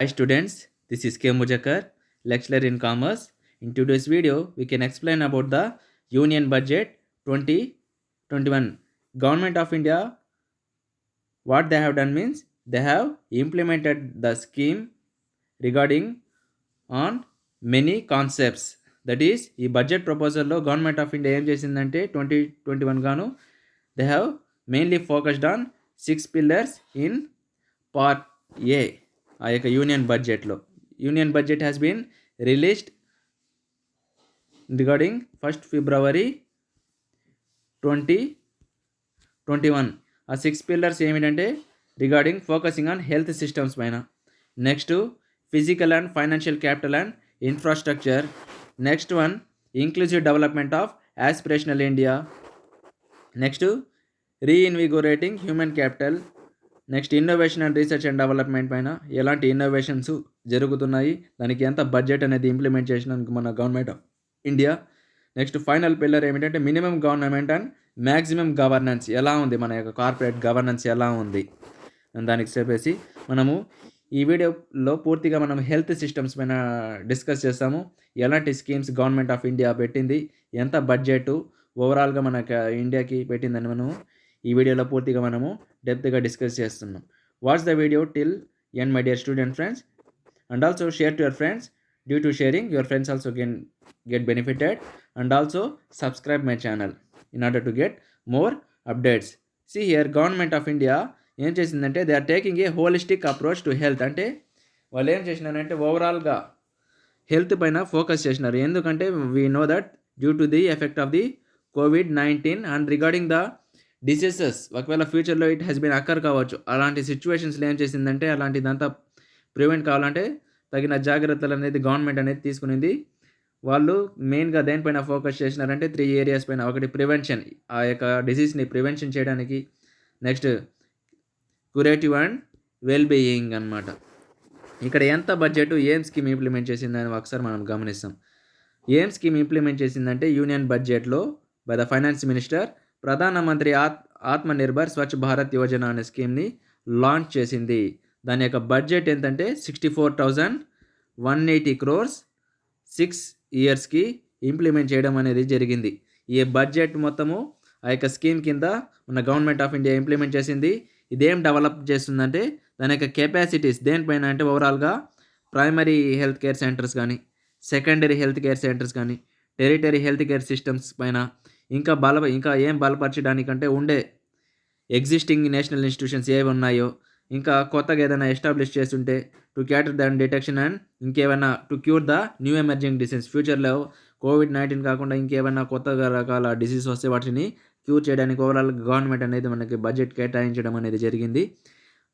Hi students, this is K. Mujakar, lecturer in commerce. In today's video, we can explain about the Union Budget 2021. Government of India, what they have done means they have implemented the scheme regarding on many concepts. That is ఈ budget ప్రపోజల్లో government of India ఏం చేసిందంటే 2021 గాను they have mainly focused on 6 pillars in part A ఆ యొక్క union బడ్జెట్లో. Union budget has been released regarding 1st February 2021. ఆ 6 pillars ఏమిటంటే regarding focusing on health systems పైన, next physical and financial capital and infrastructure, next one inclusive development of aspirational India, next reinvigorating human capital, next innovation and research and development పైన ఎలాంటి innovations జరుగుతున్నాయి, దానికి ఎంత budget అనేది implement చేసినందుకు మన government of India. Next final pillar ఏమిటంటే minimum government and maximum governance ఎలా ఉంది, మన యొక్క కార్పొరేట్ గవర్నెన్స్ ఎలా ఉంది దానికి చెప్పేసి మనము ఈ వీడియోలో పూర్తిగా మనం హెల్త్ సిస్టమ్స్ పైన డిస్కస్ చేస్తాము. ఎలాంటి స్కీమ్స్ గవర్నమెంట్ ఆఫ్ ఇండియా పెట్టింది, ఎంత బడ్జెట్ ఓవరాల్గా మన ఇండియాకి పెట్టిందని మనము ఈ వీడియోలో పూర్తిగా మనము డెప్త్గా డిస్కస్ చేస్తున్నాం. What's the video till end my dear student friends, and also share to your friends. Due to sharing your friends also can get benefited, and also subscribe my channel in order to get more updates. See here, government of India ఏం చేసిందంటే they are taking a holistic approach to health. అంటే వాళ్ళు ఏం చేసినారంటే ఓవరాల్గా health పైన focus చేసినారు. ఎందుకంటే we know that due to the effect of the COVID-19 and regarding the diseases, ఒకవేళ ఫ్యూచర్లో ఇట్ హ్యాస్ బీన్ అక్కర్ కావచ్చు. అలాంటి సిచ్యువేషన్స్లో ఏం చేసిందంటే అలాంటిదంతా ప్రివెంట్ కావాలంటే తగిన జాగ్రత్తలు అనేది గవర్నమెంట్ అనేది తీసుకునింది. వాళ్ళు మెయిన్గా దేనిపైన ఫోకస్ చేసినారంటే 3 ఏరియాస్ పైన. ఒకటి ప్రివెన్షన్, ఆ యొక్క డిసీజ్ని ప్రివెన్షన్ చేయడానికి, next curative and well being అనమాట. ఇక్కడ ఎంత బడ్జెట్ ఏం స్కీమ్ ఇంప్లిమెంట్ చేసిందని ఒకసారి మనం గమనిస్తాం. ఏం స్కీమ్ ఇంప్లిమెంట్ చేసిందంటే యూనియన్ బడ్జెట్లో బై ద ఫైనాన్స్ మినిస్టర్ ప్రధానమంత్రి ఆత్మ నిర్భర్ స్వచ్ఛ భారత్ యోజన అనే స్కీమ్ని లాంచ్ చేసింది. దాని యొక్క బడ్జెట్ ఎంతంటే 64,180 crores 6 yearsకి ఇంప్లిమెంట్ చేయడం అనేది జరిగింది. ఈ బడ్జెట్ మొత్తము ఆ యొక్క స్కీమ్ కింద మన గవర్నమెంట్ ఆఫ్ ఇండియా ఇంప్లిమెంట్ చేసింది. ఇదేం డెవలప్ చేస్తుందంటే దాని యొక్క కెపాసిటీస్ దేనిపైన అంటే ఓవరాల్గా ప్రైమరీ హెల్త్ కేర్ సెంటర్స్ కానీ, సెకండరీ హెల్త్ కేర్ సెంటర్స్ కానీ, టెరిటరీ హెల్త్ కేర్ సిస్టమ్స్ పైన ఇంకా ఏం బలపరచడానికంటే ఉండే ఎగ్జిస్టింగ్ నేషనల్ ఇన్స్టిట్యూషన్స్ ఏవి ఉన్నాయో, ఇంకా కొత్తగా ఏదైనా ఎస్టాబ్లిష్ చేస్తుంటే టు క్యాటర్ దాని డిటెక్షన్ అండ్ ఇంకేమైనా to cure the new emerging disease, ఫ్యూచర్లో COVID-19 కాకుండా ఇంకేమైనా కొత్తగా రకాల డిసీజ్ వస్తే వాటిని క్యూర్ చేయడానికి ఓవరాల్ గవర్నమెంట్ అనేది మనకి బడ్జెట్ కేటాయించడం అనేది జరిగింది.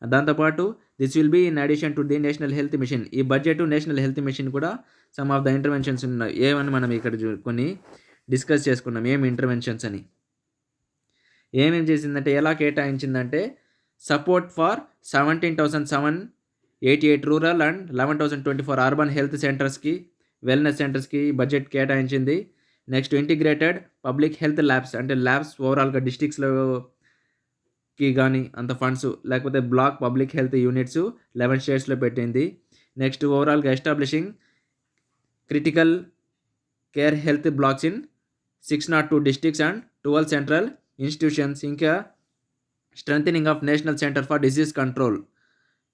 దాంతోపాటు this will be in addition to the national health mission. ఈ బడ్జెట్ నేషనల్ హెల్త్ మిషన్ కూడా సమ్ ఆఫ్ ద ఇంటర్వెన్షన్స్ ఉన్నాయి. ఏమని మనం ఇక్కడ కొన్ని డిస్కస్ చేసుకున్నాం ఏమి ఇంటర్వెన్షన్స్ అని. ఏమేం చేసిందంటే ఎలా కేటాయించిందంటే support for 17,788 rural and 11,024 urban health సెంటర్స్కి, వెల్నెస్ సెంటర్స్కి బడ్జెట్ కేటాయించింది. Next integrated public health labs, అంటే ల్యాబ్స్ ఓవరాల్గా డిస్ట్రిక్ట్స్లోకి కానీ అంత ఫండ్స్, లేకపోతే బ్లాక్ పబ్లిక్ హెల్త్ యూనిట్స్ 11 స్టేట్స్లో పెట్టింది. నెక్స్ట్ ఓవరాల్గా establishing critical care health blocks in 602 districts and 12 central institutions. ఇంకా strengthening of national centre for disease control,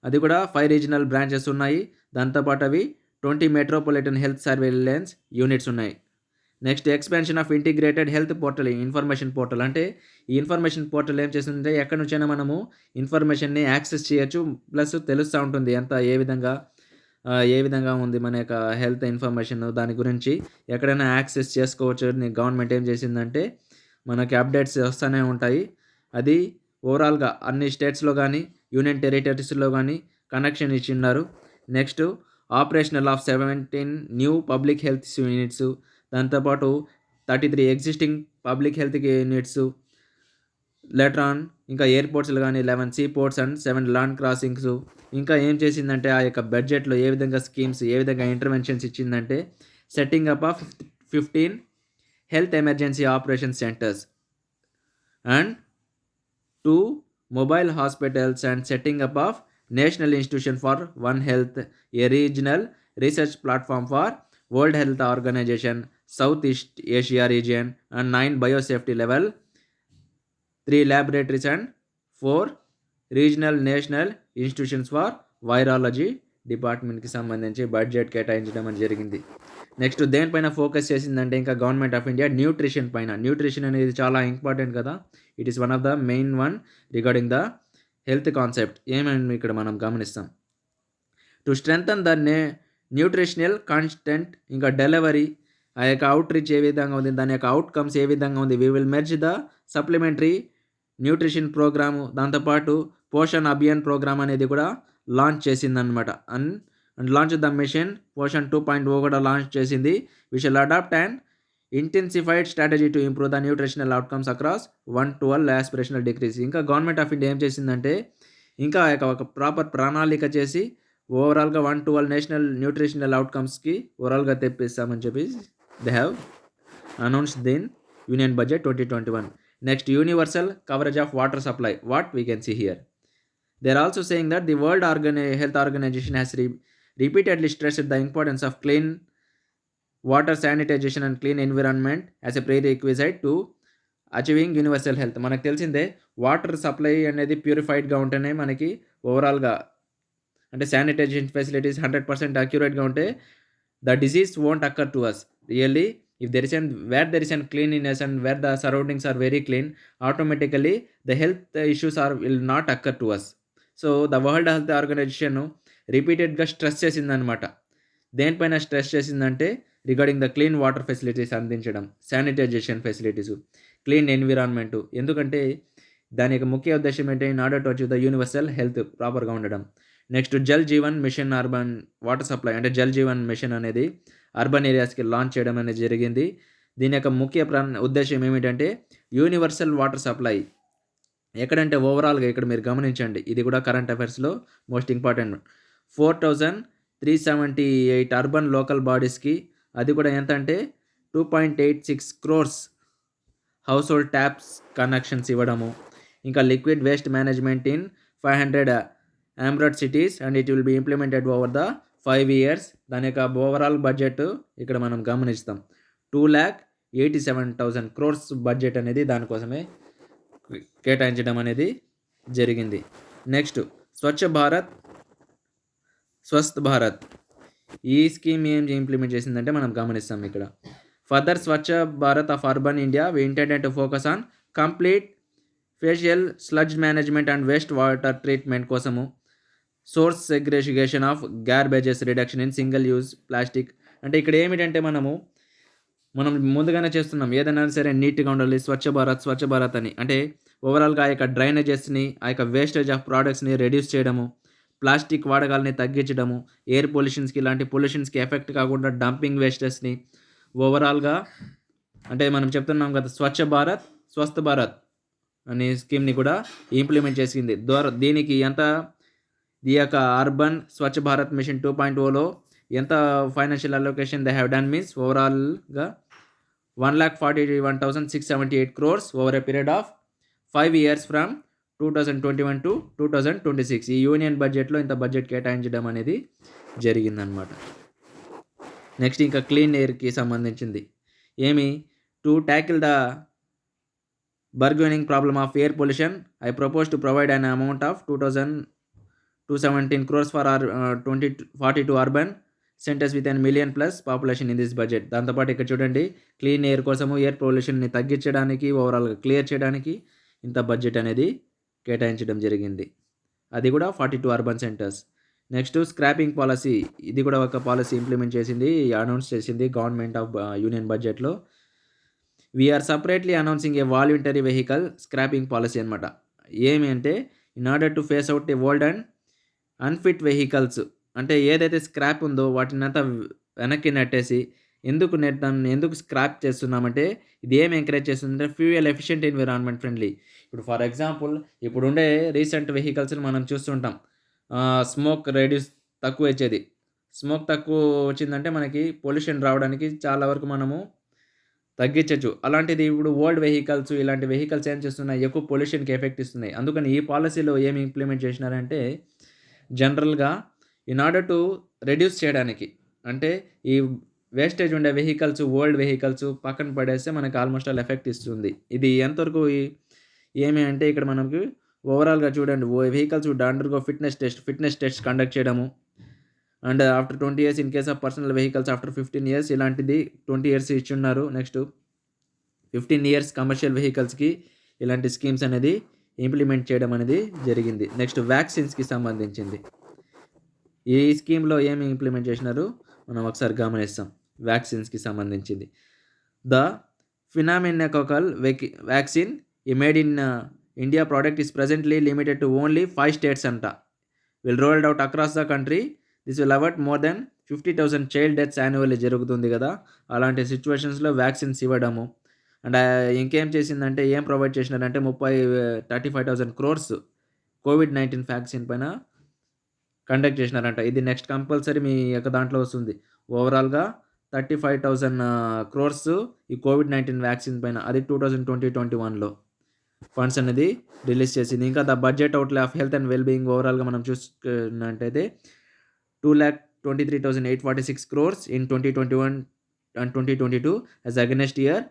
అది కూడా 5 రీజనల్ బ్రాంచెస్ ఉన్నాయి. దాంతోపాటు అవి 20 మెట్రోపాలిటన్ హెల్త్ సర్వేలెన్స్ యూనిట్స్ ఉన్నాయి. Next expansion of integrated health portal, information portal. అంటే ఈ information portal ఏం చేస్తుందంటే ఎక్కడి నుంచైనా మనము ఇన్ఫర్మేషన్ని యాక్సెస్ చేయొచ్చు, ప్లస్ తెలుస్తూ ఉంటుంది ఎంత ఏ విధంగా ఉంది మన యొక్క హెల్త్ ఇన్ఫర్మేషన్, దాని గురించి ఎక్కడైనా యాక్సెస్ చేసుకోవచ్చు. గవర్నమెంట్ ఏం చేసిందంటే మనకి అప్డేట్స్ వస్తూనే ఉంటాయి. అది ఓవరాల్గా అన్ని స్టేట్స్లో కానీ యూనియన్ టెరిటరీస్లో కానీ కనెక్షన్ ఇచ్చి ఉన్నారు. Next operational of 17 new public health units, దాంతోపాటు 33 existing public health units, letter on ఇంకా ఎయిర్పోర్ట్స్లో కానీ 11 see ports and 7 land crossings. ఇంకా ఏం చేసిందంటే ఆ యొక్క బడ్జెట్లో ఏ విధంగా స్కీమ్స్, ఏ విధంగా ఇంటర్వెన్షన్స్ ఇచ్చిందంటే setting up of 15 health emergency operation centres and 2 mobile hospitals and setting up of national institution for one health, a regional research platform for World Health Organization, south east Asia region, and 9 biosafety level, 3 laboratories and 4 regional national institutions for virology డిపార్ట్మెంట్కి సంబంధించి budget కేటాయించడం అని జరిగింది. Next దేనిపైన focus చేసిందంటే ఇంకా government of India nutrition పైన. Nutrition అనేది చాలా ఇంపార్టెంట్ కదా, it is one of the main one regarding the health concept. ఏమని ఇక్కడ మనం గమనిస్తాం, to strengthen the nutritional constant, ఇంకా డెలివరీ, ఆ యొక్క అవుట్ రీచ్ ఏ విధంగా ఉంది, దాని యొక్క అవుట్కమ్స్ ఏ విధంగా ఉంది. We will merge the supplementary nutrition programme, దాంతోపాటు పోషణ్ అభియాన్ ప్రోగ్రామ్ అనేది కూడా లాంచ్ చేసిందనమాట. And launch the mission Poshan 2.0 కూడా లాంచ్ చేసింది. We shall adapt and intensified strategy to improve the nutritional outcomes across 1-12 aspirational degrees. ఇంకా గవర్నమెంట్ ఆఫ్ ఇండియా ఏం చేసిందంటే ఇంకా ఒక ప్రాపర్ ప్రణాళిక చేసి ఓవరాల్గా 1-12 నేషనల్ న్యూట్రిషనల్ అవుట్కమ్స్కి ఓవరాల్గా తెప్పిస్తామని చెప్పి they have announced then union budget 2021. Next, universal coverage of water supply. What we can see here, they are also saying that the World Health Organization has repeatedly stressed the importance of clean water, sanitation and clean environment as a prerequisite to achieving universal health. మనకు తెలిసిందే water supply అనేది ప్యూరిఫైడ్గా ఉంటేనే మనకి ఓవరాల్గా అంటే sanitization facilities 100% అక్యురేట్గా ఉంటే the disease won't occur to us. Really if there is where there is an cleanliness and where the surroundings are very clean, automatically the health issues will not occur to us. So the World Health Organization రిపీటెడ్గా stress చేసిందనమాట. దేనిపైన stress చేసిందంటే regarding the clean water facilities అందించడం, sanitization facilities, clean environment. ఎందుకంటే దాని యొక్క ముఖ్య ఉద్దేశం ఏంటంటే in order to achieve the universal health ప్రాపర్గా ఉండడం. Next Jal Jeevan machine urban water supply, అంటే జల్ జీవన్ మిషన్ అనేది అర్బన్ ఏరియాస్కి లాంచ్ చేయడం అనేది జరిగింది. దీని యొక్క ముఖ్య ఉద్దేశం ఏమిటంటే యూనివర్సల్ వాటర్ సప్లై. ఎక్కడంటే ఓవరాల్గా ఇక్కడ మీరు గమనించండి, ఇది కూడా కరెంట్ అఫైర్స్లో మోస్ట్ ఇంపార్టెంట్. 4,378 అర్బన్ లోకల్ బాడీస్కి, అది కూడా ఎంత అంటే 2.86 crores household taps connections ఇవ్వడము. ఇంకా లిక్విడ్ వేస్ట్ మేనేజ్మెంట్ ఇన్ 500 ఆంబ్రాడ్ cities and it will be implemented over the 5 years. దాని యొక్క ఓవరాల్ బడ్జెట్ ఇక్కడ మనం గమనిస్తాం 2,87,000 crores బడ్జెట్ అనేది దానికోసమే కేటాయించడం అనేది జరిగింది. నెక్స్ట్ స్వచ్ఛ భారత్ స్వస్థ్ భారత్, ఈ స్కీమ్ ఏం ఇంప్లిమెంట్ చేసిందంటే మనం గమనిస్తాం ఇక్కడ. Further Swachh Bharat of urban India we intended to focus on complete faecal sludge management and waste water treatment కోసము, source segregation of garbages, reduction in single use plastic. అంటే ఇక్కడ ఏమిటంటే మనం ముందుగానే చేస్తున్నాం, ఏదైనా సరే నీట్గా ఉండాలి, స్వచ్ఛ భారత్ అని. అంటే ఓవరాల్గా ఆ యొక్క డ్రైనేజెస్ని, ఆ యొక్క వేస్టేజ్ ఆఫ్ ప్రోడక్ట్స్ని రెడ్యూస్ చేయడము, ప్లాస్టిక్ వాడకాలని తగ్గించడము, ఎయిర్ పొల్యూషన్స్కి ఇలాంటి పొల్యూషన్స్కి ఎఫెక్ట్ కాకుండా డంపింగ్ వేస్టెస్ని ఓవరాల్గా అంటే మనం చెప్తున్నాం కదా స్వచ్ఛ భారత్ స్వస్థ భారత్ అనే స్కీమ్ని కూడా ఇంప్లిమెంట్ చేసింది. దీనికి ఎంత ఈ యొక్క అర్బన్ స్వచ్ఛ భారత్ మిషన్ 2.0లో ఎంత financial allocation they have done means ఓవరాల్గా 1,41,678 crores over a period of 5 years from 2021 to 2026. ఈ యూనియన్ బడ్జెట్లో ఇంత బడ్జెట్ కేటాయించడం అనేది జరిగిందనమాట. నెక్స్ట్ ఇంకా క్లీన్ ఎయిర్కి సంబంధించింది ఏమి, to tackle the burgeoning problem of air pollution I propose to provide an amount of 2,217 crores for 42 urban centres with $1 million+ population in this budget. దాంతోపాటు ఇక్కడ చూడండి క్లీన్ ఎయిర్ కోసము, ఎయిర్ పొల్యూషన్ని తగ్గించడానికి, ఓవరాల్గా క్లియర్ చేయడానికి ఇంత బడ్జెట్ అనేది కేటాయించడం జరిగింది. అది కూడా 42 urban centres. Next scrapping policy, ఇది కూడా ఒక పాలసీ ఇంప్లిమెంట్ చేసింది, అనౌన్స్ చేసింది గవర్నమెంట్ ఆఫ్ యూనియన్ బడ్జెట్లో. We are separately announcing a voluntary vehicle scrapping policy అనమాట. ఏమి అంటే in order to phase out a old and unfit vehicles, అంటే ఏదైతే స్క్రాప్ ఉందో వాటిని అంతా వెనక్కి నెట్టేసి ఎందుకు స్క్రాప్ చేస్తున్నామంటే ఇది ఏం ఎంకరేజ్ చేస్తుందంటే ఫ్యూయల్ ఎఫిషియెంట్, ఎన్విరాన్మెంట్ ఫ్రెండ్లీ. ఇప్పుడు ఫర్ ఎగ్జాంపుల్ ఇప్పుడు ఉండే రీసెంట్ వెహికల్స్ని మనం చూస్తుంటాం, స్మోక్ రెడ్యూస్ తక్కువ వచ్చేది. స్మోక్ తక్కువ వచ్చిందంటే మనకి పొల్యూషన్ రావడానికి చాలా వరకు మనము తగ్గించవచ్చు. అలాంటిది ఇప్పుడు ఓల్డ్ వెహికల్స్, ఇలాంటి వెహికల్స్ ఏం చేస్తున్నాయి, ఎక్కువ పొల్యూషన్కి ఎఫెక్ట్ ఇస్తున్నాయి. అందుకని ఈ పాలసీలో ఏమి ఇంప్లిమెంట్ చేసినారంటే జనరల్గా ఇన్ ఆర్డర్ టు రెడ్యూస్ చేయడానికి, అంటే ఈ వేస్టేజ్ ఉండే వెహికల్స్, ఓల్డ్ వెహికల్స్ పక్కన పడేస్తే మనకు ఆల్మోస్ట్ ఆల్ ఎఫెక్ట్ ఇస్తుంది. ఇది ఎంతవరకు ఏమి అంటే ఇక్కడ మనకు ఓవరాల్‌గా చూడండి, vehicles would undergo fitness test conduct చేయడము. And after 20 years in case of personal vehicles after 15 years ఇలాంటిది 20 ఇయర్స్ ఇచ్చున్నారు. నెక్స్ట్ 15 ఇయర్స్ కమర్షియల్ వెహికల్స్‌కి ఇలాంటి స్కీమ్స్ అనేది ఇంప్లిమెంట్ చేయడం అనేది జరిగింది. నెక్స్ట్ వ్యాక్సిన్స్‌కి సంబంధించింది. ఈ స్కీమ్‌లో ఏమి ఇంప్లిమెంట్ చేసినారు మనం ఒకసారి గమనిస్తాం. వ్యాక్సిన్స్‌కి సంబంధించింది. The pneumococcal vaccine made in India product is presently limited to only 5 states అంట. Will rolled out across the country. This will avoid more than 50,000 child deaths annually జరుగుతుంది కదా. అలాంటి సిచ్యువేషన్స్‌లో వ్యాక్సిన్స్ ఇవ్వడము. అండ్ ఇంకేం చేసిందంటే, ఏం ప్రొవైడ్ చేసినారంటే 35,000 crores కోవిడ్-19 వ్యాక్సిన్ పైన కండక్ట్ చేసినారంట. ఇది నెక్స్ట్ కంపల్సరీ మీ యొక్క దాంట్లో వస్తుంది. ఓవరాల్‌గా 35,000 crores ఈ కోవిడ్-19 వ్యాక్సిన్ పైన, అది 2020-21లో ఫండ్స్ అనేది రిలీజ్ చేసింది. ఇంకా the budget outlay of health and well being ఓవరాల్‌గా మనం చూసుకున్నట్టయితే 2,23,846 crores in 2021 and 2022 as against year.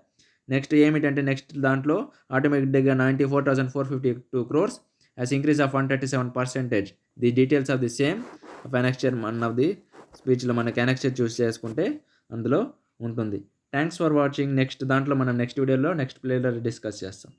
Next ఏమిటంటే, నెక్స్ట్ దాంట్లో ఆటోమేటిక్‌గా 94,452 crores as increase of 137%. The details of the same of annexure one of the స్పీచ్‌లో మనకి అనెక్స్చర్ చూస్ చేసుకుంటే అందులో ఉంటుంది. Thanks for watching. నెక్స్ట్ దాంట్లో మనం నెక్స్ట్ వీడియోలో నెక్స్ట్ ప్లేలో డిస్కస్ చేస్తాం.